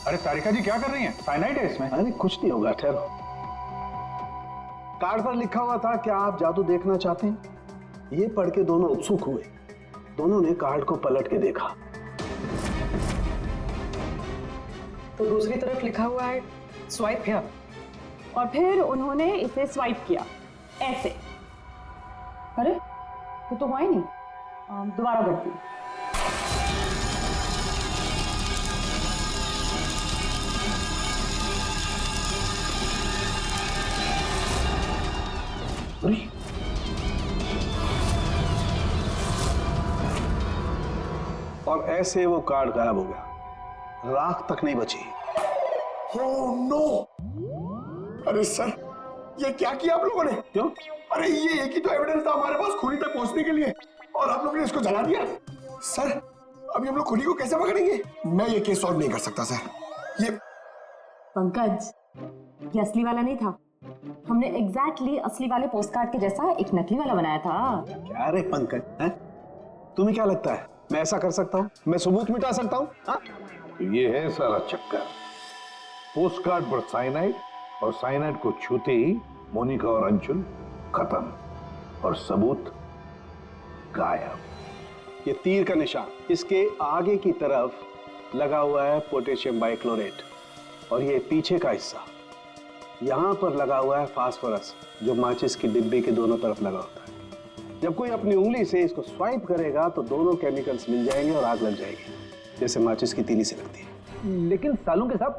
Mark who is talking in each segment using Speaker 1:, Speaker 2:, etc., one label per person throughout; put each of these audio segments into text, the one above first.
Speaker 1: अरे सारिका जी क्या कर रही हैं? साइनाइड है इसमें।
Speaker 2: अरे कुछ नहीं होगा, ठहरो। कार्ड पर लिखा हुआ था क्या आप जादू देखना चाहते हैं? ये पढ़ के दोनों उत्सुक हुए। दोनों ने कार्ड को पलट के देखा
Speaker 3: तो दूसरी तरफ लिखा हुआ है स्वाइप हियर।
Speaker 4: और फिर उन्होंने इसे स्वाइप किया ऐसे। अरे ये तो हुआ ही नहीं। दोबारा करती हूँ।
Speaker 2: और ऐसे वो कार्ड गायब हो गया, राख तक नहीं बची।
Speaker 5: Oh no! अरे सर, ये क्या किया आप लोगों ने?
Speaker 2: क्यों?
Speaker 5: अरे ये एक ही तो एविडेंस था हमारे पास खूनी तक पहुंचने के लिए, और आप लोगों ने इसको जला दिया। सर, अभी हम लोग खूनी को कैसे पकड़ेंगे? मैं ये केस सॉल्व नहीं कर सकता सर। ये
Speaker 4: पंकज, ये असली वाला नहीं था। हमने एग्जैक्टली असली वाले पोस्ट कार्ड के जैसा एक नकली वाला बनाया था।
Speaker 2: क्या रे पंकज, हैं? तुम्हें क्या लगता है मैं ऐसा कर सकता हूँ? मैं सबूत मिटा सकता हूँ?
Speaker 6: ये है सारा चक्कर। पोस्ट कार्ड पर साइनाइड, और साइनाइड को छूते ही मोनिका और अंशुल खत्म, और सबूत गायब।
Speaker 2: ये तीर का निशान इसके आगे की तरफ लगा हुआ है पोटेशियम बाइक्लोरेट, और ये पीछे का हिस्सा यहाँ पर लगा हुआ है फास्फोरस, जो माचिस की डिब्बी के दोनों तरफ लगा होता है। जब कोई अपनी उंगली से इसको स्वाइप करेगा तो दोनों केमिकल्स मिल जाएंगे और आग लग जाएगी, जैसे माचिस की तीली से लगती है।
Speaker 7: लेकिन सालों के साथ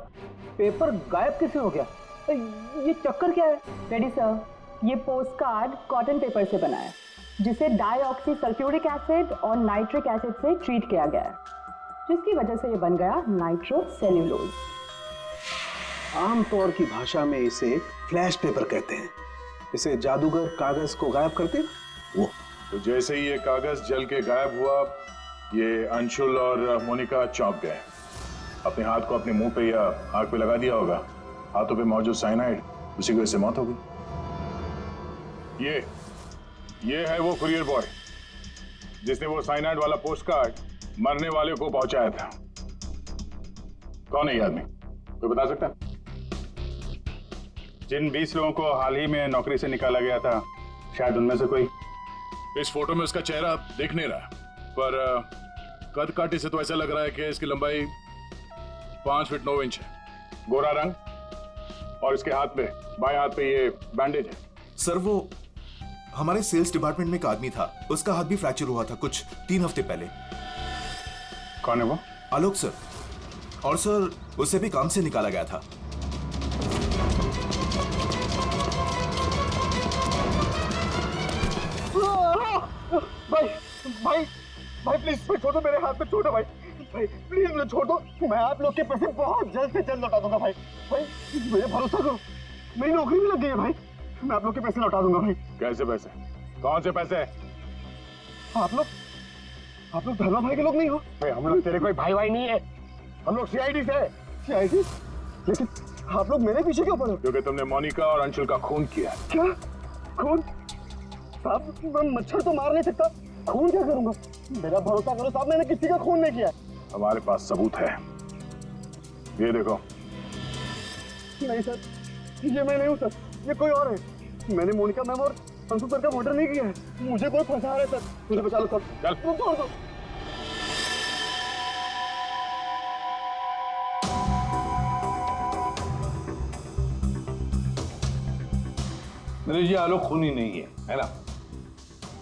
Speaker 7: पेपर गायब कैसे हो गया? ये चक्कर क्या है?
Speaker 4: रेडी सर, ये पोस्ट कार्ड कॉटन पेपर से बना है, जिसे डाईऑक्सी सल्फ्यूरिक एसिड और नाइट्रिक एसिड से ट्रीट किया गया है, जिसकी वजह से ये बन गया नाइट्रोसेल्यूलोज।
Speaker 2: आमतौर की भाषा में इसे फ्लैश पेपर कहते हैं। इसे जादूगर कागज को गायब करते हैं वो।
Speaker 1: तो जैसे ही ये कागज जल के गायब हुआ, ये अंशुल और मोनिका चौंक गए। अपने हाथ को अपने मुंह पे या आंख पे लगा दिया होगा। हाथों पे मौजूद साइनाइड, उसी की वजह से मौत हो गई। ये है वो कुरियर बॉय जिसने वो साइनाइड वाला पोस्ट कार्ड मरने वाले को पहुंचाया था। कौन है ये आदमी? कोई बता सकता है? जिन 20 लोगों को हाल ही में नौकरी से निकाला गया था, शायद उनमें से कोई। इस फोटो में उसका चेहरा दिख नहीं रहा, पर कद काठी से तो ऐसा लग रहा है कि इसकी लंबाई 5 फीट 9 इंच है। गोरा रंग, और इसके हाथ पे, बाएं हाथ पे ये बैंडेज है।
Speaker 8: सर वो हमारे सेल्स डिपार्टमेंट में एक आदमी था, उसका हाथ भी फ्रैक्चर हुआ था कुछ 3 हफ्ते पहले।
Speaker 1: कौन है वो?
Speaker 8: आलोक सर। और सर उसे भी काम से निकाला गया था।
Speaker 5: भाई प्लीज छोड़ दो, मेरे हाथ में छोड़ दो भाई प्लीज मुझे छोड़ दो। मैं आप लोग के पैसे बहुत जल्द से जल्द लौटा दूंगा भाई मुझे भरोसा करो, मेरी नौकरी भी लग गई है भाई। मैं आप लोग के पैसे लौटा दूंगा भाई।
Speaker 1: कैसे पैसे? कौन से पैसे?
Speaker 5: आप लोग धर्मा भाई के लोग नहीं हो भाई? हम लोग तेरे कोई भाई नहीं है, हम लोग सीआईडी से। सीआईडी? लेकिन आप लोग मेरे पीछे क्यों पड़े?
Speaker 1: क्योंकि तुमने मोनिका और अंशुल का खून किया।
Speaker 5: क्या खून? साहब मैं मच्छर तो मार नहीं सकता, खून क्या करूंगा? मेरा भरोसा करो साहब, मैंने किसी का खून नहीं किया।
Speaker 1: हमारे पास सबूत है, ये देखो।
Speaker 5: नहीं सर, ये मैं नहीं हूँ सर, ये कोई और है। मैंने मोनिका मैम और अंशुल सर का मर्डर नहीं किया है। मुझे कोई फंसा रहा है सर, मुझे बचा लो सर।
Speaker 1: चल
Speaker 5: छोड़ दो।
Speaker 6: मेरे जी आलोक खूनी नहीं है ना?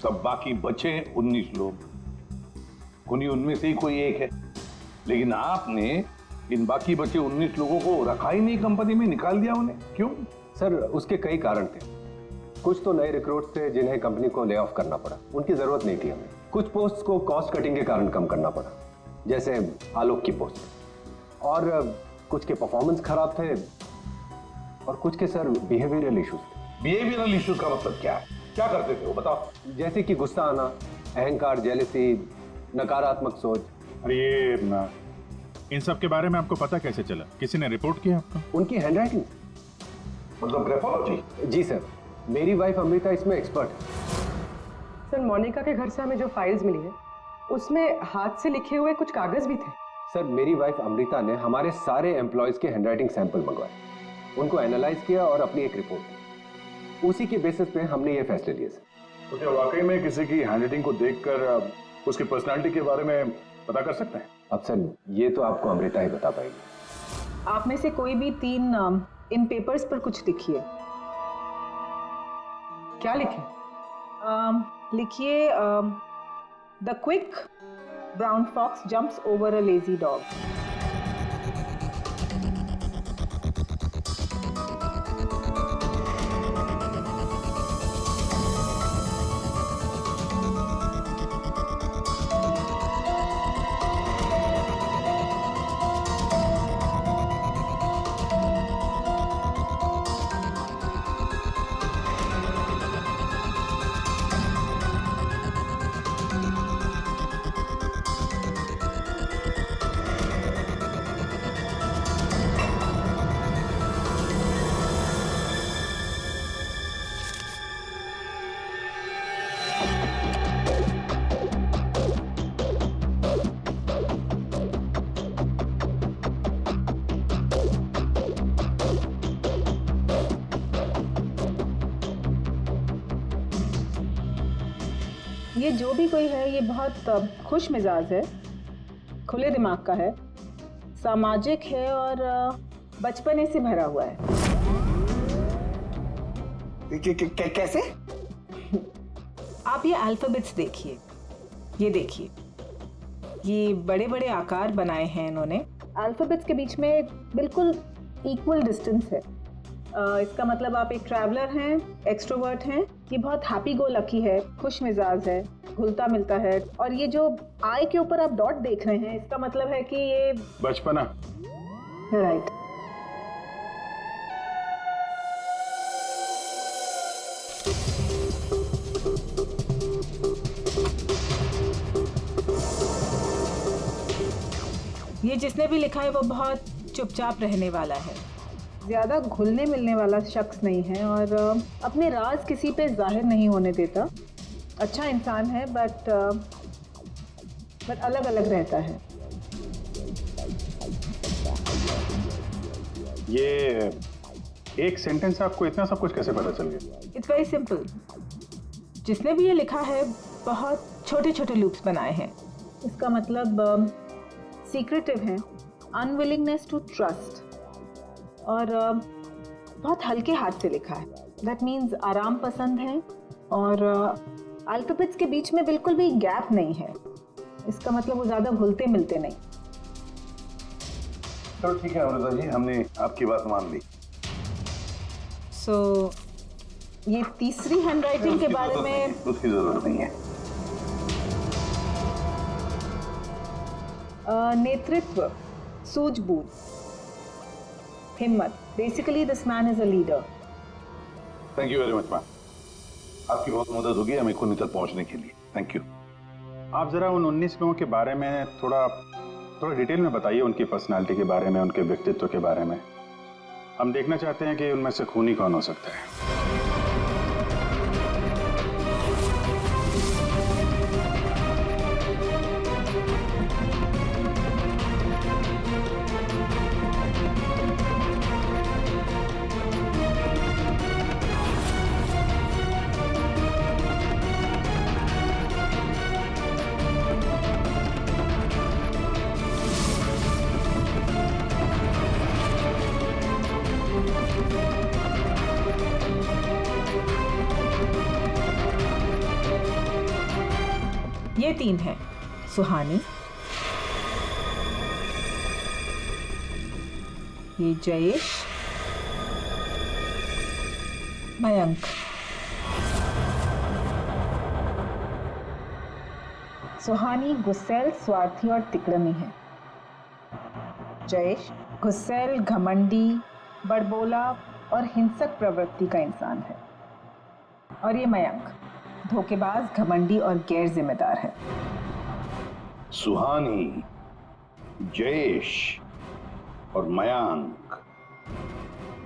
Speaker 6: सब बाकी बचे 19 लोग, खूनी उनमें से ही कोई एक है। लेकिन आपने इन बाकी बचे 19 लोगों को रखा ही नहीं कंपनी में, निकाल दिया उन्हें, क्यों?
Speaker 9: सर उसके कई कारण थे। कुछ तो नए रिक्रूट्स थे जिन्हें कंपनी को ले ऑफ करना पड़ा, उनकी जरूरत नहीं थी हमें। कुछ पोस्ट्स को कॉस्ट कटिंग के कारण कम करना पड़ा, जैसे आलोक की पोस्ट। और कुछ के परफॉर्मेंस खराब थे, और कुछ के सर बिहेवियरल इश्यूज थे।
Speaker 6: बिहेवियरल इश्यूज का मतलब क्या है? क्या करते थे वो, बताओ?
Speaker 9: जैसे कि गुस्सा आना, अहंकार, जेलसी, नकारात्मक सोच।
Speaker 1: अरे ये इन सब के बारे में आपको पता कैसे चला? किसी ने रिपोर्ट किया आपको?
Speaker 9: उनकी हैंडराइटिंग।
Speaker 6: मतलब ग्राफोलॉजी?
Speaker 9: जी सर, मेरी वाइफ अमृता इसमें एक्सपर्ट है।
Speaker 3: सर मोनिका के घर से हमें जो फाइल्स मिली है, उसमें हाथ से लिखे हुए कुछ कागज भी थे।
Speaker 9: सर, मेरी वाइफ अमृता ने हमारे सारे एम्प्लॉयज के हैंडराइटिंग सैंपल मंगवाए, उनको एनालाइज किया और अपनी एक रिपोर्ट दी। उसी के बेसिस पे हमने ये फैसले लिए सर।
Speaker 1: तो क्या वाकई में किसी की हैंडराइटिंग को देखकर उसकी पर्सनालिटी के बारे में पता कर सकते हैं?
Speaker 9: अब सर, ये तो आपको अमृता ही बता पाएगी।
Speaker 4: आप में से कोई भी 3 इन पेपर्स पर कुछ लिखिए।
Speaker 3: क्या लिखे?
Speaker 4: लिखिए the quick brown fox jumps over a lazy dog. ये जो भी कोई है ये बहुत खुश मिजाज है, खुले दिमाग का है, सामाजिक है और बचपने से भरा हुआ है।
Speaker 5: कैसे?
Speaker 4: आप ये अल्फाबेट्स देखिए, ये देखिए, ये बड़े बड़े आकार बनाए हैं इन्होंने। अल्फाबेट्स के बीच में बिल्कुल इक्वल डिस्टेंस है। इसका मतलब आप एक ट्रैवलर हैं, एक्सट्रोवर्ट हैं, ये बहुत हैप्पी गो लकी है, खुश मिजाज है, घुलता मिलता है। और ये जो आई के ऊपर आप डॉट देख रहे हैं, इसका मतलब है कि ये
Speaker 1: बचपना।
Speaker 4: राइट। ये जिसने भी लिखा है वो बहुत चुपचाप रहने वाला है, ज़्यादा घुलने मिलने वाला शख्स नहीं है और अपने राज किसी पे जाहिर नहीं होने देता। अच्छा इंसान है बट अलग अलग रहता है।
Speaker 1: ये एक सेंटेंस से आपको इतना सब कुछ कैसे पता चल गया?
Speaker 4: It's very simple. जिसने भी ये लिखा है बहुत छोटे छोटे लूप्स बनाए हैं। इसका मतलब सीक्रेटिव है, अनविलिंगनेस टू ट्रस्ट, और बहुत हल्के हाथ से लिखा है। दैट मीन्स आराम पसंद है और अल्फाबेट्स के बीच में बिल्कुल भी गैप नहीं है। इसका मतलब वो ज़्यादा घुलते मिलते नहीं।
Speaker 6: चलो ठीक है अमृता जी, हमने आपकी बात मान ली।
Speaker 4: सो ये तीसरी हैंडराइटिंग के बारे में
Speaker 6: उसकी जरूरत नहीं है।
Speaker 4: नेतृत्व, सूझबूझ, हिम्मत। Basically this man is a leader.
Speaker 6: Thank you very much ma'am, आपकी बहुत मदद होगी हमें खूनी तक पहुंचने के लिए। Thank you.
Speaker 1: आप जरा उन 19 लोगों के बारे में थोड़ा डिटेल में बताइए, उनकी पर्सनालिटी के बारे में, उनके व्यक्तित्व के बारे में। हम देखना चाहते हैं कि उनमें से खूनी कौन हो सकता है।
Speaker 4: ये 3 हैं, सुहानी, ये जयेश, मयंक। सुहानी गुस्सैल, स्वार्थी और तिकड़मी है। जयेश गुस्सैल, घमंडी, बड़बोला और हिंसक प्रवृत्ति का इंसान है। और ये मयंक धोखेबाज, घमंडी और गैर जिम्मेदार है।
Speaker 6: सुहानी, जयेश और मयांक,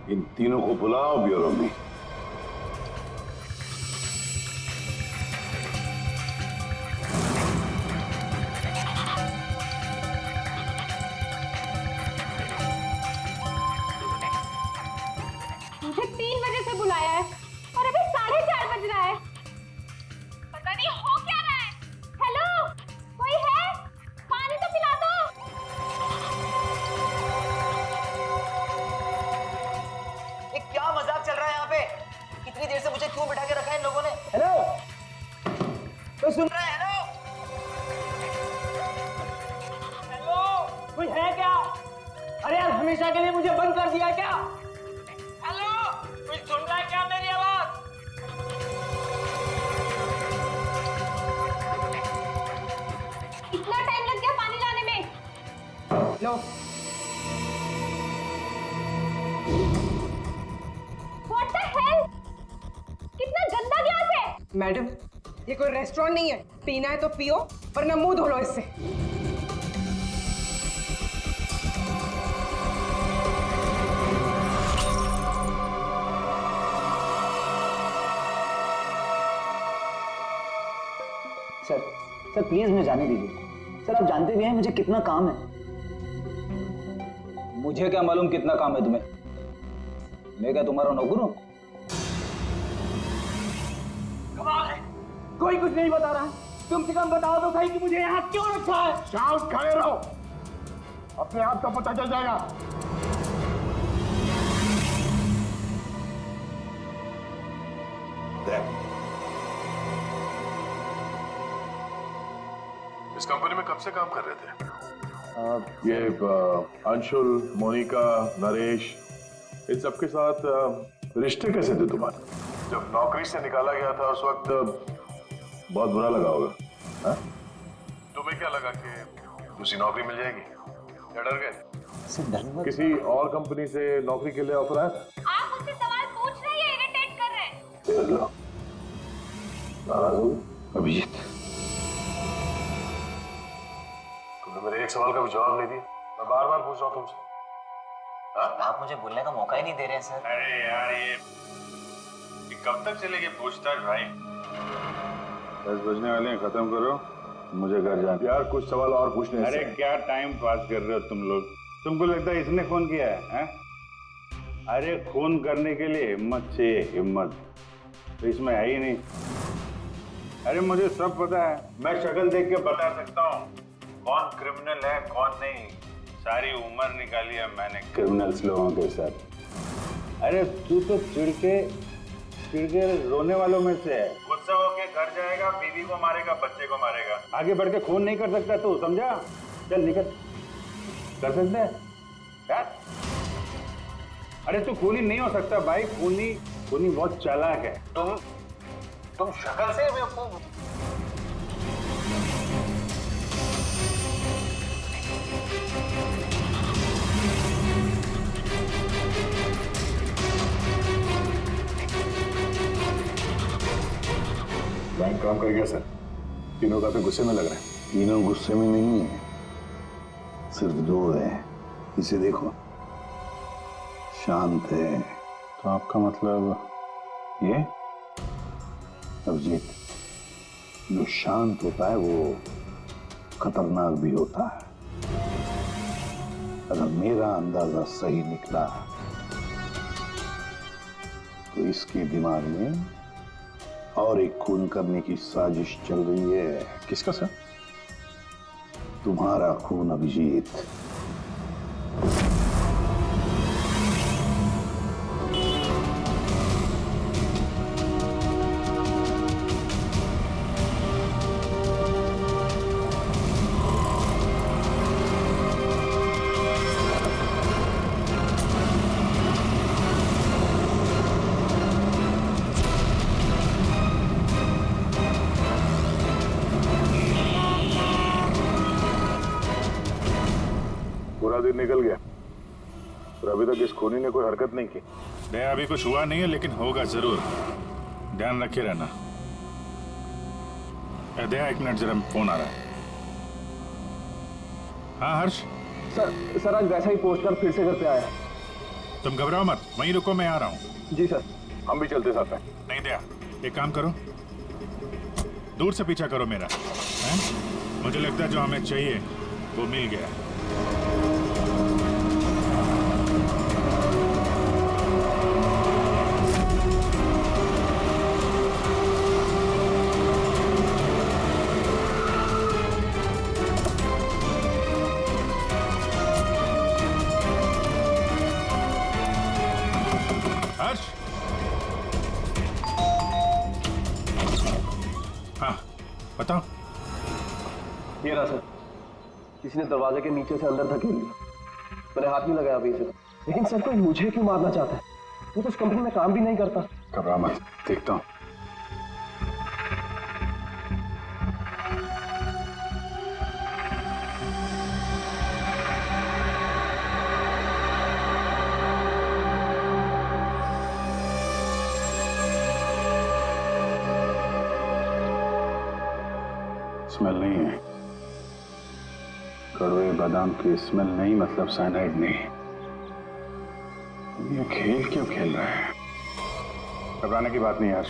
Speaker 6: इन तीनों को बुलाओ ब्यूरो में।
Speaker 7: अरे यार हमेशा के लिए मुझे बंद कर दिया क्या? हेलो, कोई सुन रहा है क्या मेरी आवाज?
Speaker 10: इतना टाइम लग गया पानी लाने में।
Speaker 3: लो
Speaker 10: What the hell? कितना गंदा ग्लास है।
Speaker 3: मैडम, ये कोई रेस्टोरेंट नहीं है, पीना है तो पियो वरना मुंह धो लो इससे।
Speaker 7: सर प्लीज मुझे जाने दीजिए। सर आप जानते भी हैं मुझे कितना काम है। मुझे क्या मालूम कितना काम है तुम्हें? मैं क्या तुम्हारा नौकर हूं?
Speaker 5: कमाल है, कोई कुछ नहीं बता रहा है। कम से कम बताओ तो सही कि मुझे यहाँ क्यों रखा है।
Speaker 1: शांत खड़े रहो, अपने आप का पता चल जाएगा। इस कंपनी में कब से काम कर रहे थे? ये अंशुल, मोनिका, नरेश, इन सबके साथ रिश्ते कैसे थे तुम्हारे? जब नौकरी से निकाला गया था उस वक्त बहुत बुरा लगा होगा, हाँ? तुम्हें क्या लगा कि दूसरी नौकरी मिल जाएगी? या डर गए? किसी और कंपनी से नौकरी के लिए ऑफर आया था?
Speaker 10: आप मुझसे सवाल पूछ रहे हैं, इरिटेट कर रहे हैं।
Speaker 1: नाराज हो अभिजीत? तुमने मेरे एक सवाल का भी जवाब नहीं दिया। मैं बार बार पूछ रहा हूँ तुमसे।
Speaker 7: आप मुझे बोलने का मौका ही नहीं दे रहे हैं सर।
Speaker 11: अरे यार ये कब तक चलेगी पूछताछ भाई? 10 बजने वाले हैं, खत्म करो, मुझे घर जाना।
Speaker 1: यार कुछ सवाल और पूछने।
Speaker 11: अरे क्या टाइम पास कर रहे हो तुम लोग? तुमको लगता है इसने फोन किया है? अरे खून करने के लिए हिम्मत चाहिए, हिम्मत तो इसमें है ही नहीं। अरे मुझे सब पता है, मैं शक्ल देख के बता सकता हूँ कौन क्रिमिनल है कौन नहीं। सारी उम्र निकाली है मैंने क्रिमिनल्स लोगों के साथ। अरे तू तो चिढ़ के रोने वालों में से है। गुस्सा होके घर जाएगा, बीवी को मारेगा, बच्चे को मारेगा, आगे बढ़ के खून नहीं कर सकता तू, समझा? चल निकल, कर सकता है यार? अरे तू खूनी नहीं हो सकता भाई, खूनी बहुत चालाक है। तुम शक्ल से बेवकूफ।
Speaker 1: बैंक काम कर गया सर। तीनों काफी गुस्से में लग रहे हैं।
Speaker 6: तीनों गुस्से में नहीं है, सिर्फ 2 है। इसे देखो, शांत है।
Speaker 11: तो आपका मतलब ये?
Speaker 6: अभिजीत, जो शांत होता है वो खतरनाक भी होता है। अगर मेरा अंदाजा सही निकला तो इसके दिमाग में और एक खून करने की साजिश चल रही है।
Speaker 1: किसका सर?
Speaker 6: तुम्हारा खून अभिजीत।
Speaker 1: पूरा दिन निकल गया और अभी तक इस खूनी ने कोई हरकत नहीं की।
Speaker 11: नहीं, अभी कुछ हुआ नहीं है, लेकिन होगा जरूर, ध्यान रखे रहना। दया 1 मिनट, जरा फोन आ रहा है। हाँ हर्ष?
Speaker 5: सर आज वैसा ही पोस्ट कर फिर से घर पे आया।
Speaker 11: तुम घबराओ मत, वहीं रुको, मैं आ रहा हूँ।
Speaker 5: जी सर।
Speaker 1: हम भी चलते साथ में।
Speaker 11: नहीं दया, एक काम करो, दूर से पीछा करो मेरा, हैं? मुझे लगता है जो हमें चाहिए वो मिल गया। हर्ष? हाँ बताओ।
Speaker 5: ये रहा सर, किसी ने दरवाजे के नीचे से अंदर धकेल लिया।
Speaker 9: मैंने हाथ नहीं लगाया अभी से। लेकिन सर कोई मुझे क्यों मारना चाहता है? वो तो उस कंपनी में काम भी नहीं करता।
Speaker 1: घबरा मत, देखता हूँ। स्मेल नहीं है, कड़वे बादाम की स्मेल नहीं, मतलब साइनाइड नहीं। ये खेल क्यों खेल रहा है? घबराने की बात नहीं यार,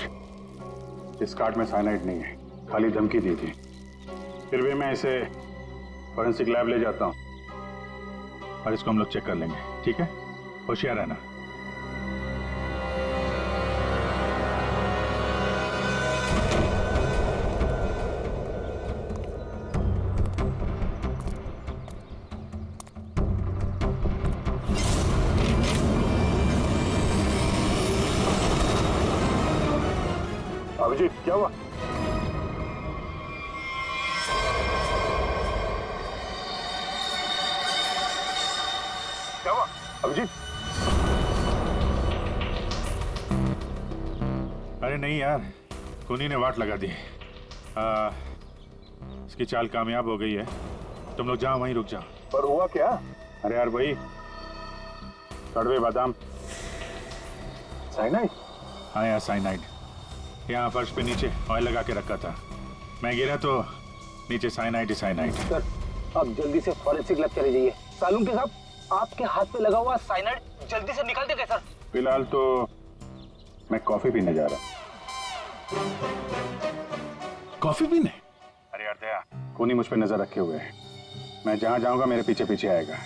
Speaker 1: इस कार्ड में साइनाइड नहीं है, खाली धमकी दी थी। फिर भी मैं इसे फॉरेंसिक लैब ले जाता हूं और इसको हम लोग चेक कर लेंगे, ठीक है? होशियार रहना। अभिजीत क्या हुआ? क्या हुआ अभिजीत? अरे नहीं यार, खूनी ने वाट लगा दी। इसकी चाल कामयाब हो गई है। तुम लोग जाओ, वहीं रुक जाओ।
Speaker 5: पर हुआ क्या?
Speaker 1: अरे यार वही कड़वे बादाम।
Speaker 5: साइनाइड?
Speaker 1: हाँ यार साइनाइड। यहाँ फर्श पे नीचे ऑयल लगा के रखा था, मैं गिरा तो नीचे साइनाइड ही साइनाइड।
Speaker 7: सर आप जल्दी से फॉरेंसिक लैब चले जाइए। सालुंके साहब, आपके हाथ पे लगा हुआ साइनाइड जल्दी से निकाल देंगे सर।
Speaker 1: फिलहाल तो मैं कॉफी पीने जा रहा।
Speaker 6: कॉफी पीने?
Speaker 1: अरे यार दया, खूनी मुझ पे नजर रखे हुए है। मैं जहां जाऊंगा मेरे पीछे पीछे आएगा।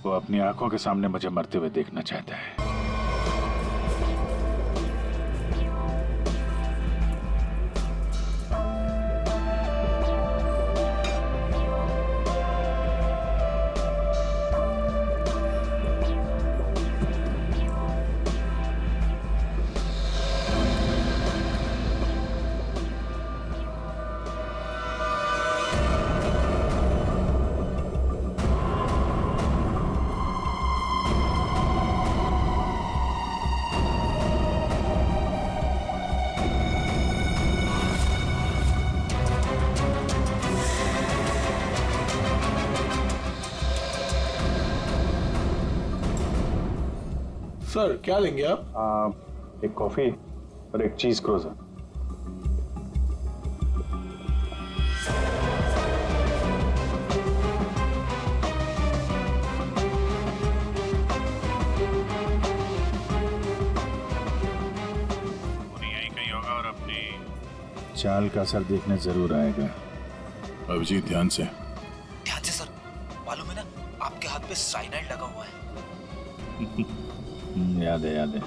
Speaker 1: वो अपनी आंखों के सामने मुझे मरते हुए देखना चाहता है।
Speaker 2: सर क्या लेंगे आप?
Speaker 1: एक कॉफी और एक चीज क्रोजर। यहीं कहीं होगा और अपनी चाल का असर देखने जरूर आएगा। अभिजीत ध्यान से।
Speaker 8: ध्यान से सर, मालूम है ना आपके हाथ पे साइनाइड लगा हुआ है।
Speaker 1: याद है याद है।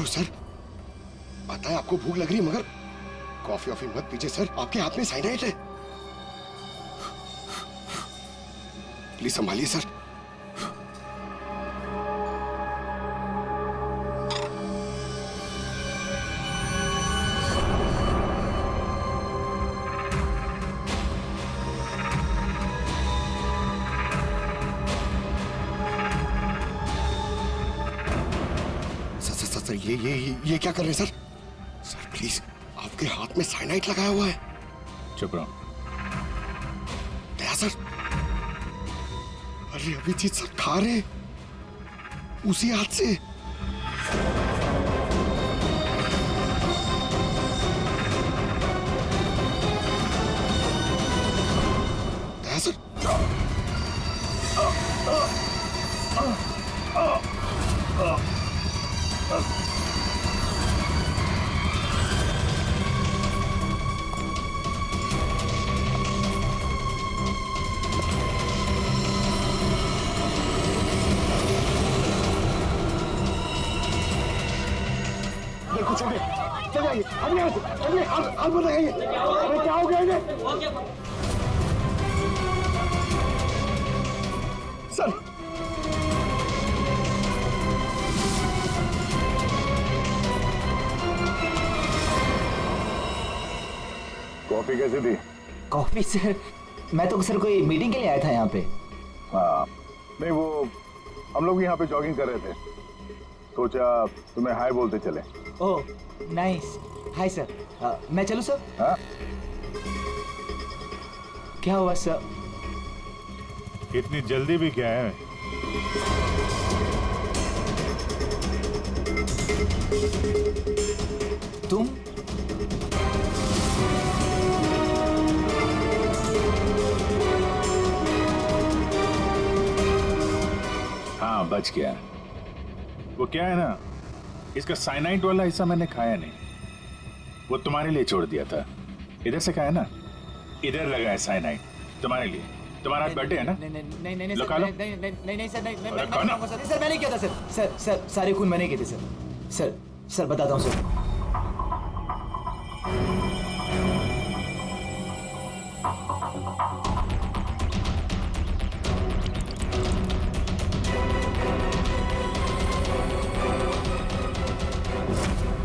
Speaker 5: सर पता है आपको भूख लग रही है, मगर कॉफी ऑफी मत पीजिए सर, आपके हाथ में साइनाइड है। Please संभालिए sir. सर ये क्या कर रहे हैं सर? सर प्लीज, आपके हाथ में साइनाइड लगाया हुआ है।
Speaker 1: चुप रहो।
Speaker 5: दया सर, अरे अभिजीत सर खा रहे उसी हाथ से। सर देखो छोटे चल जाइए, हम यहाँ से चलिए, हाथ मत लगाइए। अरे क्या हो गया इन्हें? सर
Speaker 1: कॉफी कैसी थी?
Speaker 7: कॉफी सर, मैं तो सर कोई मीटिंग के लिए आया था यहाँ पे।
Speaker 1: हाँ नहीं, वो हम लोग यहाँ पे जॉगिंग कर रहे थे, सोचा तुम्हें हाय बोलते चले।
Speaker 7: Oh nice, hi sir. मैं चलूँ सर?
Speaker 1: हाँ
Speaker 7: क्या हुआ सर?
Speaker 11: इतनी जल्दी भी क्या है?
Speaker 7: तुम?
Speaker 1: हाँ बच गया। वो क्या है ना, इसका साइनाइड वाला हिस्सा मैंने खाया नहीं, वो तुम्हारे लिए छोड़ दिया था। इधर से खाया ना, इधर लगा है साइनाइड तुम्हारे लिए। तुम्हारा आज बर्थडे है ना?
Speaker 7: नहीं
Speaker 1: लो खा लो।
Speaker 7: नहीं सर, नहीं
Speaker 1: अरे कौन?
Speaker 7: सर, मैंने किया था सर, सारे खून मैंने किए थे सर, बताता हूँ सर।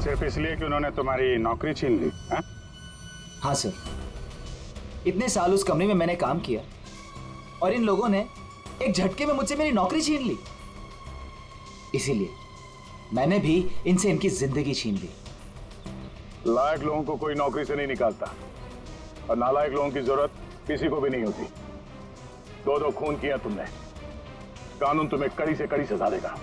Speaker 11: सिर्फ इसलिए कि उन्होंने तुम्हारी नौकरी छीन ली?
Speaker 7: हाँ सर, इतने साल उस कंपनी में मैंने काम किया और इन लोगों ने एक झटके में मुझसे मेरी नौकरी छीन ली। इसीलिए मैंने भी इनसे इनकी जिंदगी छीन ली।
Speaker 1: लायक लोगों को कोई नौकरी से नहीं निकालता, और नालायक लोगों की जरूरत किसी को भी नहीं होती। दो खून किया तुमने, कानून तुम्हें कड़ी से कड़ी सजा देगा।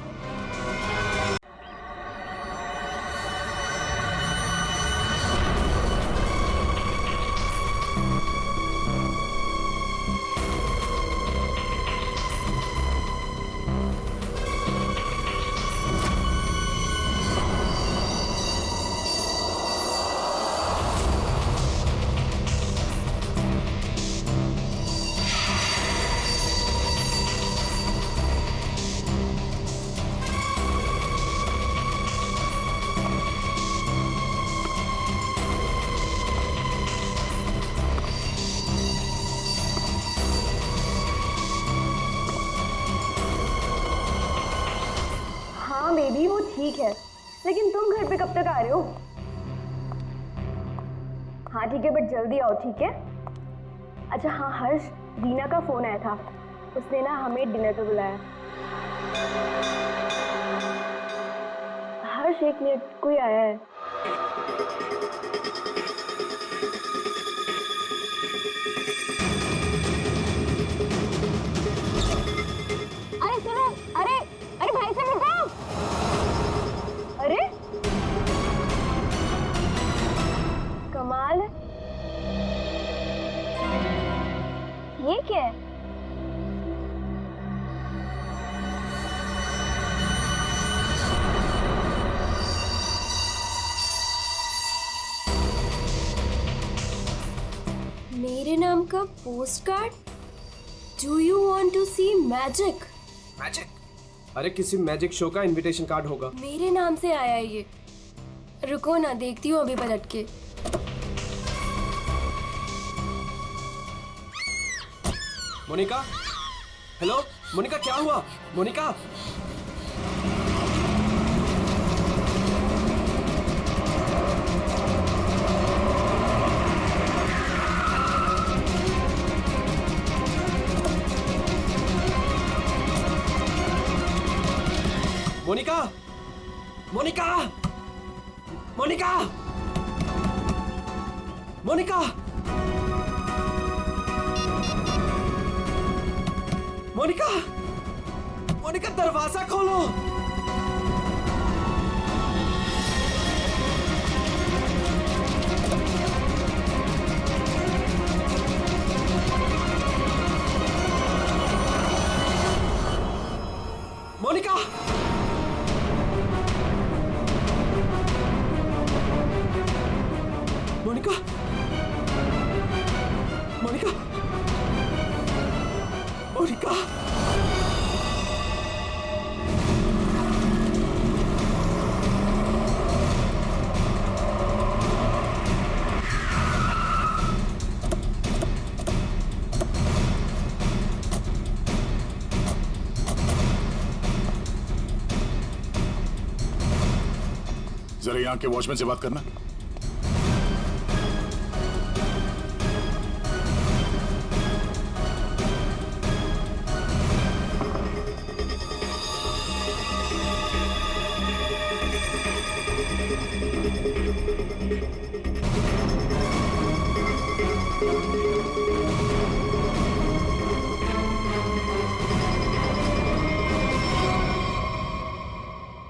Speaker 10: बेबी वो ठीक है, लेकिन तुम घर पे कब तक आ रहे हो? हाँ ठीक है, बट जल्दी आओ, ठीक है? अच्छा हाँ हर्ष, रीना का फोन आया था, उसने ना हमें डिनर पे बुलाया। हर्ष एक मिनट, कोई आया है। अरे सुनो, अरे भाई साहब रुको। अरे कमाल है, ये क्या है? मेरे नाम का post card. Do you want to see magic?
Speaker 12: Magic? अरे किसी मैजिक शो का इनविटेशन कार्ड होगा।
Speaker 10: मेरे नाम से आया है ये। रुको ना, देखती हूँ अभी पलट के।
Speaker 12: मोनिका, हेलो मोनिका, क्या हुआ? मोनिका मोनिका मोनिका मोनिका मोनिका मोनिका, मोनिका दरवाजा खोलो। मोनिका, मोनिका, मोनिका, मोनिका।
Speaker 1: जरा यहाँ के वॉचमैन से बात करना।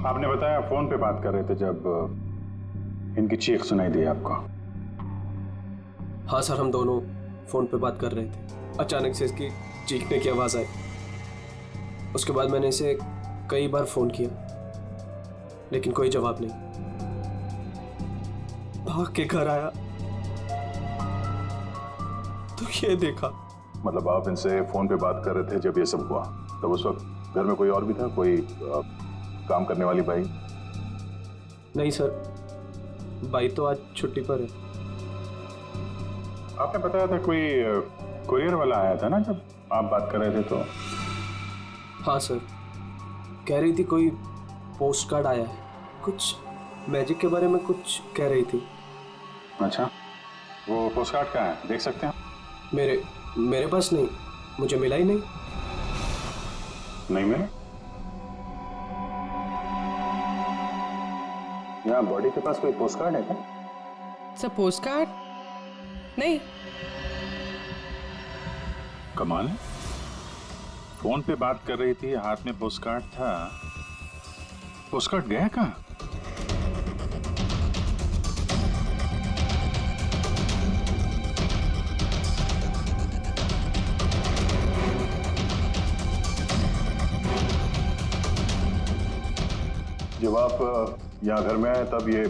Speaker 11: आपने बताया फोन पे बात कर रहे थे जब इनकी चीख सुनाई दी आपको।
Speaker 12: हाँ सर, हम दोनों फोन पे बात कर रहे थे। अचानक से इसकी चीखने की आवाज आई। उसके बाद मैंने इसे कई बार फोन किया, लेकिन कोई जवाब नहीं। भाग के घर आया तो ये देखा।
Speaker 1: मतलब आप इनसे फोन पे बात कर रहे थे जब ये सब हुआ, तब उस वक्त घर में कोई और भी था? कोई काम करने वाली बाई?
Speaker 12: नहीं सर, बाई तो आज छुट्टी पर है।
Speaker 11: आपने बताया था कोई कुरियर वाला आया था ना जब आप बात कर रहे थे तो?
Speaker 12: हाँ सर, कह रही थी कोई पोस्ट कार्ड आया है, कुछ मैजिक के बारे में कुछ कह रही थी।
Speaker 11: अच्छा, वो पोस्ट कार्ड कहाँ है, देख सकते हैं?
Speaker 12: मेरे पास नहीं, मुझे मिला ही नहीं।
Speaker 11: नहीं मिला? यहाँ बॉडी के पास कोई पोस्ट कार्ड है क्या?
Speaker 3: सर पोस्ट कार्ड नहीं।
Speaker 11: कमाल है, फोन पे बात कर रही थी, हाथ में पोस्ट कार्ड था। पोस्ट कार्ड गया कहाँ?
Speaker 1: जब आप यहाँ घर में आए तब ये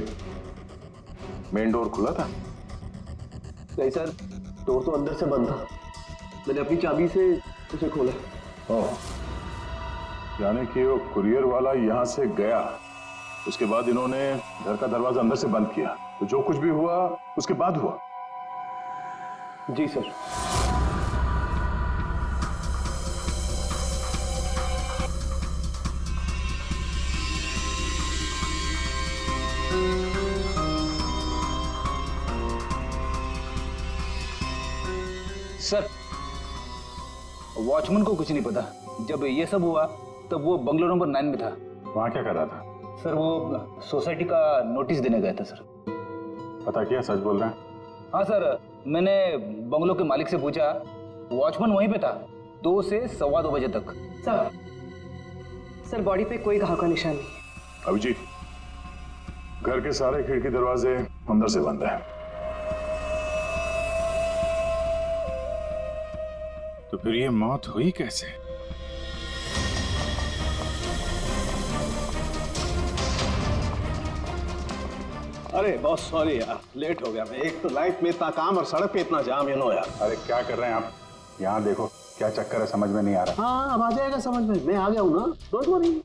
Speaker 1: मेन डोर खुला था?
Speaker 2: नहीं सर, डोर तो अंदर से बंद था। मैंने अपनी चाबी से उसे खोला।
Speaker 1: ओह, यानी कि वो कुरियर वाला यहाँ से गया, उसके बाद इन्होंने घर का दरवाजा अंदर से बंद किया, तो जो कुछ भी हुआ उसके बाद हुआ?
Speaker 2: जी सर।
Speaker 7: सर, वॉचमैन को कुछ नहीं पता। जब ये सब हुआ तब वो बंगलो नंबर 9 में था।
Speaker 11: वहाँ क्या कर रहा था?
Speaker 7: सर, वो सोसाइटी का नोटिस देने गया था सर।
Speaker 11: पता किया, सच बोल रहे हैं?
Speaker 7: हाँ सर, मैंने बंगलो के मालिक से पूछा, वॉचमैन वहीं पे था 2 से सवा 2 बजे तक।
Speaker 3: सर बॉडी पे कोई घाव का निशान नहीं है।
Speaker 1: अभिजीत, घर के सारे खिड़की दरवाजे अंदर से बंद है।
Speaker 11: तो फिर ये मौत हुई कैसे?
Speaker 2: अरे बहुत सॉरी यार, लेट हो गया मैं। एक तो लाइफ में इतना काम और सड़क पे इतना जाम, यू नो यार।
Speaker 11: अरे क्या कर रहे हैं आप? यहाँ देखो, क्या चक्कर है, समझ में नहीं आ रहा।
Speaker 2: हाँ, अब आ जाएगा समझ में। मैं आ गया हूँ ना, डोंट वरी।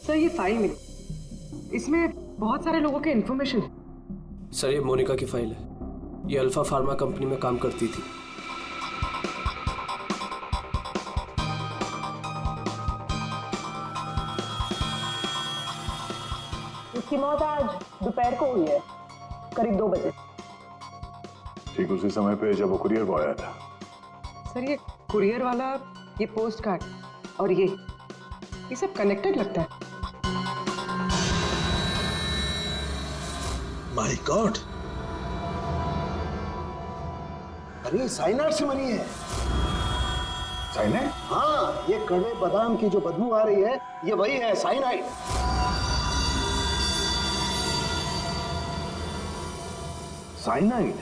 Speaker 3: सर ये फाइल मिली, इसमें बहुत सारे लोगों के इन्फॉर्मेशन है।
Speaker 12: सर ये मोनिका की फाइल है। ये अल्फा फार्मा कंपनी में काम करती थी।
Speaker 10: इसकी मौत आज दोपहर को हुई है, करीब 2 बजे।
Speaker 1: ठीक उसी समय पे जब वो कुरियर बॉय आया था।
Speaker 3: सर ये कुरियर वाला, ये पोस्ट कार्ड और ये सब कनेक्टेड लगता है।
Speaker 2: माय गॉड, अरे साइनाइड से मरी है।
Speaker 1: साइनाइड?
Speaker 2: हाँ, ये कड़वे बादाम की जो बदबू आ रही है, ये वही है, साइनाइड।
Speaker 6: साइनाइड?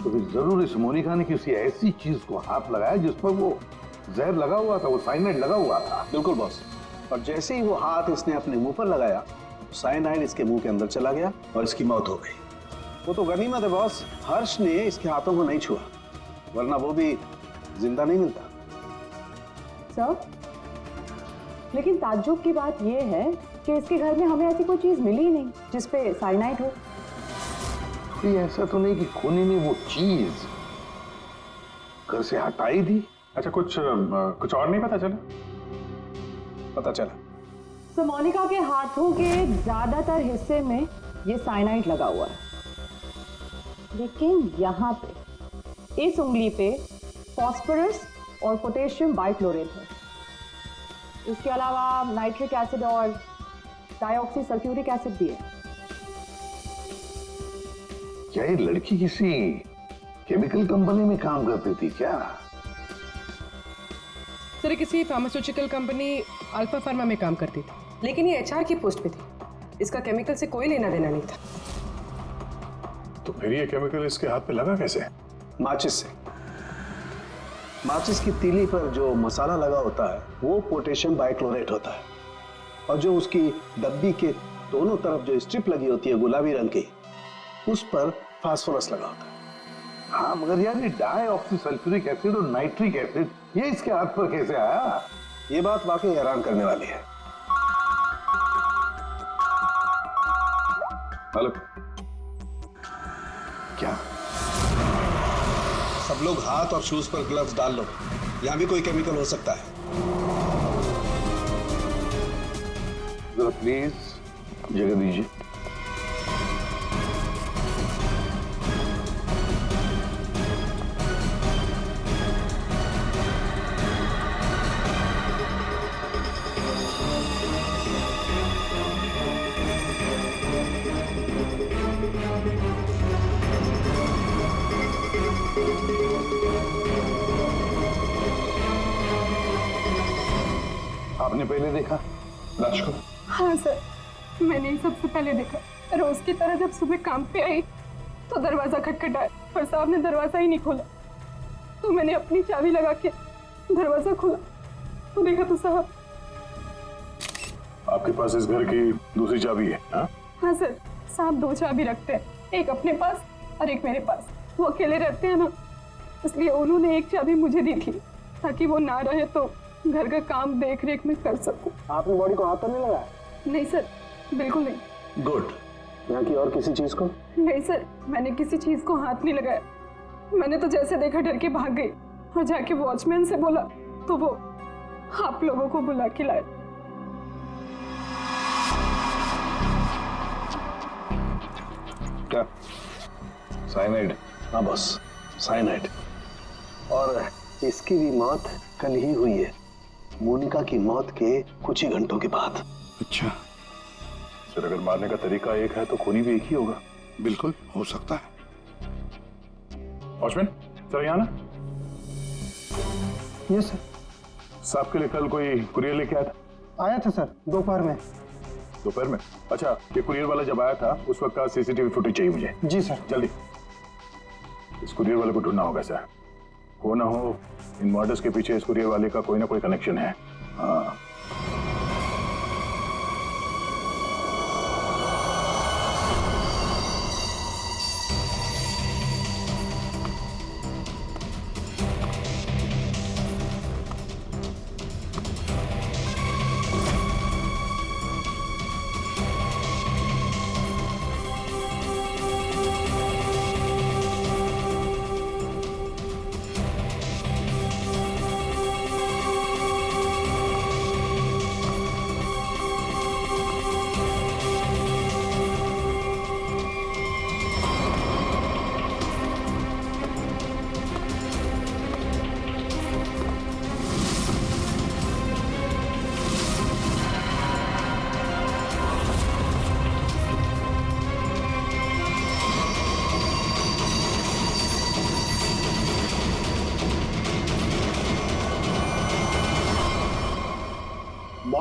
Speaker 6: तो फिर जरूर इस मोनिका ने किसी ऐसी चीज को हाथ लगाया जिस पर वो जहर लगा हुआ था, वो साइनाइड लगा हुआ था।
Speaker 2: बिल्कुल बॉस। और जैसे ही वो हाथ इसने अपने मुंह पर लगाया, साइनाइड इसके मुंह के अंदर चला गया और इसकी मौत हो गई। वो तो गनीमत है बॉस, हर्ष ने इसके हाथों को नहीं छुआ, वरना वो भी जिंदा नहीं मिलता।
Speaker 3: सर, लेकिन ताज्जुब की बात यह है कि इसके घर में हमें ऐसी कोई चीज मिली ही नहीं जिसपे साइनाइड हो।
Speaker 6: ये ऐसा तो नहीं कि खूनी ने वो चीज घर से हटाई थी?
Speaker 1: अच्छा, कुछ और नहीं पता चला?
Speaker 2: पता चला।
Speaker 3: तो मोनिका के हाथों के ज्यादातर हिस्से में ये साइनाइड लगा हुआ है, लेकिन यहाँ पे इस उंगली पे फास्फोरस और पोटेशियम बाइक्लोरेट है। इसके अलावा नाइट्रिक एसिड और डाइऑक्सी सल्फ्यूरिक एसिड भी है।
Speaker 6: क्या ये लड़की किसी केमिकल कंपनी में काम करती थी क्या?
Speaker 3: सर, किसी फार्मास्यूटिकल कंपनी अल्फा फार्मा में काम करती थी, लेकिन ये एचआर की पोस्ट पे थी। इसका केमिकल से कोई लेना देना नहीं था।
Speaker 1: तो फिर ये केमिकल इसके हाथ पे लगा कैसे?
Speaker 2: माचिस से। माचिस की तीली पर जो मसाला लगा होता है वो पोटेशियम बाइक्लोरेट होता है, और जो उसकी डब्बी के दोनों तरफ जो स्ट्रिप लगी होती है गुलाबी रंग की, उस पर फास्फोरस लगा होता है।
Speaker 6: हाँ, मगर यार ये डाइऑक्सी सल्फ्यूरिक एसिड और नाइट्रिक एसिड ये इसके हाथ पर कैसे आया?
Speaker 2: ये बात वाकई हैरान करने वाली है।
Speaker 6: हेलो, क्या?
Speaker 2: सब लोग हाथ और शूज पर ग्लव्स डाल लो, यहां भी कोई केमिकल हो सकता है।
Speaker 6: जरा प्लीज जगह दीजिए। आपने पहले देखा लाश को?
Speaker 3: हाँ सर, मैंने ही सबसे पहले देखा। रोज की तरह जब सुबह काम पे आई तो दरवाजा खटखटाया, पर साहब ने दरवाजा ही नहीं खोला। तो मैंने अपनी चाबी लगा के दरवाजा खोला तो देखा तो साहब।
Speaker 1: आपके पास इस घर की दूसरी चाबी है?
Speaker 3: हाँ सर, साहब 2 चाबी रखते हैं, एक अपने पास और एक मेरे पास। वो अकेले रहते हैं ना, इसलिए उन्होंने एक चाबी मुझे दी थी ताकि वो ना रहे तो घर का काम देख रेख में कर सकूं।
Speaker 2: आपने बॉडी को हाथ तो नहीं लगाया?
Speaker 3: नहीं सर, बिल्कुल नहीं।
Speaker 2: गुड। यहाँ की और किसी चीज को?
Speaker 3: नहीं सर, मैंने किसी चीज को हाथ नहीं लगाया। मैंने तो जैसे देखा डर के भाग गई और जाके वॉचमैन से बोला तो वो आप लोगों को बुला के लाए।
Speaker 6: क्या? साइनाइड?
Speaker 2: हाँ बॉस, साइनाइड। और इसकी भी मौत कल ही हुई है, मोनिका की मौत के कुछ ही घंटों के बाद।
Speaker 1: अच्छा सर, अगर मारने का तरीका एक है तो खूनी भी एक ही होगा।
Speaker 8: बिल्कुल हो सकता है।
Speaker 1: वॉचमैन सर, यहाँ ना।
Speaker 5: Yes sir.
Speaker 1: साहब के लिए कल कोई कुरियर लेके आया था?
Speaker 5: आया था सर, दोपहर में।
Speaker 1: दोपहर में? अच्छा, ये कुरियर वाला जब आया था उस वक्त का सीसीटीवी फुटेज चाहिए मुझे।
Speaker 5: जी सर।
Speaker 1: जल्दी। इस कुरियर वाले को ढूंढना होगा सर। हो ना हो इन मर्डर्स के पीछे इस कुरियर वाले का कोई ना कोई कनेक्शन है। हाँ।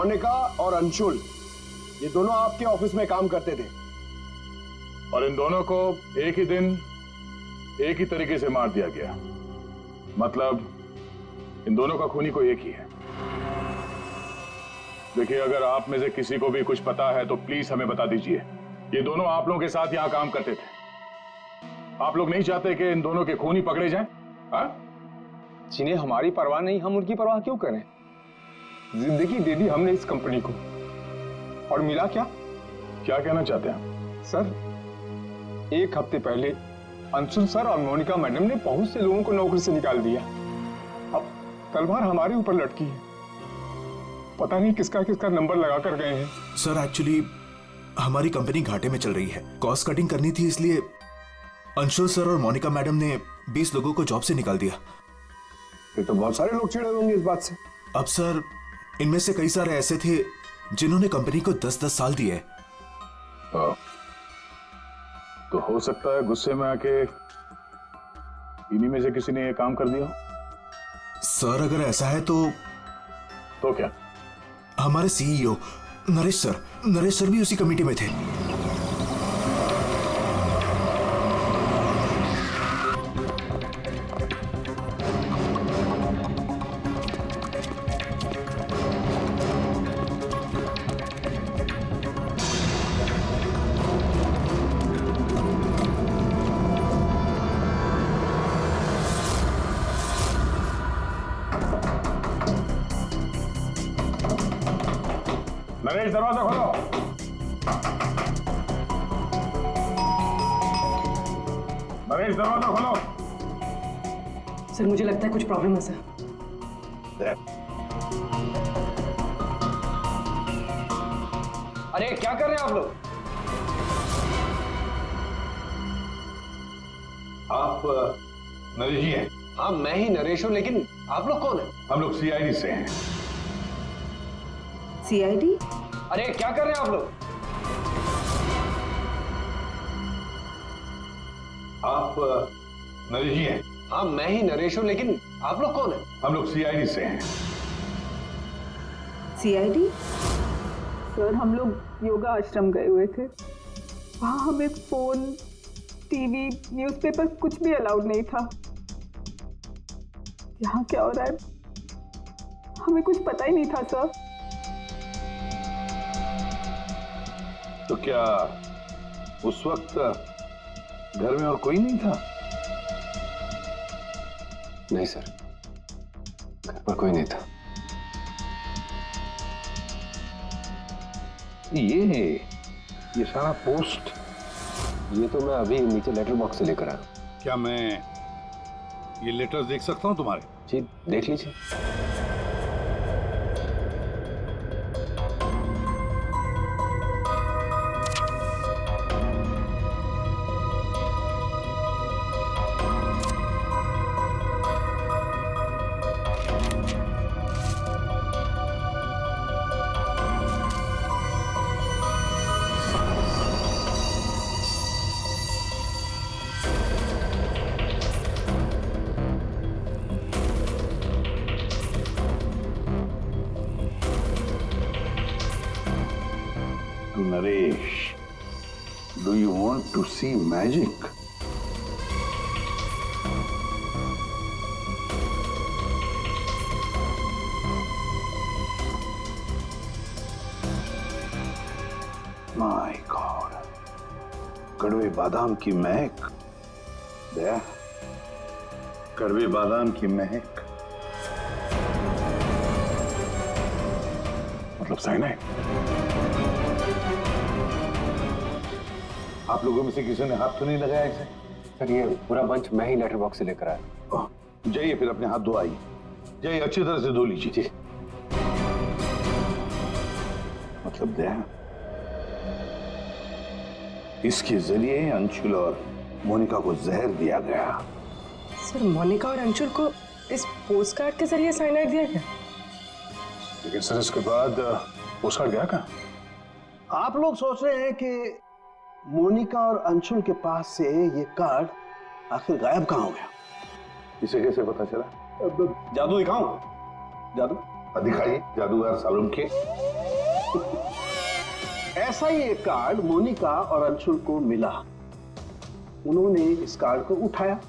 Speaker 2: मोनिका और अंशुल ये दोनों आपके ऑफिस में काम करते थे
Speaker 1: और इन दोनों को एक ही दिन एक ही तरीके से मार दिया गया। मतलब इन दोनों का खूनी को एक ही है। देखिए, अगर आप में से किसी को भी कुछ पता है तो प्लीज हमें बता दीजिए। ये दोनों आप लोगों के साथ यहां काम करते थे। आप लोग नहीं चाहते कि इन दोनों के खूनी पकड़े जाएं?
Speaker 9: जिन्हें हमारी परवाह नहीं, हम उनकी परवाह क्यों करें? जिंदगी दे दी हमने इस कंपनी को, और मिला क्या?
Speaker 1: क्या कहना चाहते हैं
Speaker 9: सर? 1 हफ्ते पहले अंशुल सर और मोनिका मैडम ने बहुत से लोगों को नौकरी से निकाल दिया। अब तलवार हमारे ऊपर लटकी है। पता नहीं किसका किसका नंबर लगा कर गए हैं।
Speaker 8: सर एक्चुअली हमारी कंपनी घाटे में चल रही है, कॉस्ट कटिंग करनी थी, इसलिए अंशुल सर और मोनिका मैडम ने 20 लोगों को जॉब से निकाल दिया।
Speaker 2: फिर तो बहुत सारे लोग चिढ़े होंगे इस बात से।
Speaker 8: अब सर इनमें से कई सारे ऐसे थे जिन्होंने कंपनी को 10-10 साल दिए।
Speaker 1: तो हो सकता है गुस्से में आके इन्हीं में से किसी ने ये काम कर दिया।
Speaker 8: सर अगर ऐसा है तो
Speaker 1: क्या?
Speaker 8: हमारे सीईओ नरेश सर भी उसी कमेटी में थे।
Speaker 1: नरेश, दरवाजा खोलो। नरेश, दरवाजा खोलो।
Speaker 13: सर मुझे लगता है कुछ प्रॉब्लम है सर।
Speaker 7: अरे क्या कर रहे हैं आप लोग?
Speaker 6: आप नरेश जी हैं?
Speaker 9: हाँ मैं ही नरेश हूं, लेकिन आप लोग कौन है?
Speaker 6: हम लोग सीआईडी से हैं।
Speaker 4: सीआईडी?
Speaker 7: अरे क्या कर रहे हैं आप लोग?
Speaker 6: आप नरेश जी हैं?
Speaker 9: हाँ मैं ही नरेश हूं, लेकिन आप लोग कौन है?
Speaker 6: हम लोग सीआईडी से हैं।
Speaker 4: सीआईडी? सर हम लोग योगा आश्रम गए हुए थे, वहां हमें फोन, टीवी, न्यूज़पेपर कुछ भी अलाउड नहीं था। यहाँ क्या हो रहा है हमें कुछ पता ही नहीं था सर।
Speaker 6: तो क्या उस वक्त घर में और कोई नहीं था?
Speaker 9: नहीं सर, घर पर कोई नहीं था।
Speaker 6: ये सारा पोस्ट?
Speaker 9: ये तो मैं अभी नीचे लेटर बॉक्स से लेकर आया।
Speaker 6: क्या मैं ये लेटर्स देख सकता हूं तुम्हारे?
Speaker 9: जी देख लीजिए।
Speaker 6: Naresh, do you want to see magic? My God, कड़वे बादाम की महक। दया, कड़वे बादाम की महक।
Speaker 1: मतलब साइनाइड?
Speaker 6: आप लोगों में से किसी ने हाथ तो नहीं लगाया इसे?
Speaker 9: सर ये पूरा बंच मैं ही लेटर बॉक्स से लेकर आया।
Speaker 6: जाइए फिर अपने हाथ धोआइए, जाइए अच्छी तरह से धो लीजिए। मतलब दया, इसके जरिए अंशुल और मोनिका को जहर दिया गया।
Speaker 13: सर मोनिका और अंशुल को इस पोस्ट कार्ड के जरिए साइनाइड दिया गया?
Speaker 1: लेकिन सर इसके बाद पोस्ट कार्ड गया कहाँ?
Speaker 2: आप लोग सोच रहे हैं कि मोनिका और अंशुल के पास से ये कार्ड आखिर गायब कहाँ हो गया?
Speaker 6: इसे कैसे पता चला?
Speaker 2: जादू दिखाऊं? जादू?
Speaker 6: दिखाइए जादूगर सालुम के।
Speaker 2: ऐसा ही एक कार्ड मोनिका और अंशुल को मिला। उन्होंने इस कार्ड को उठाया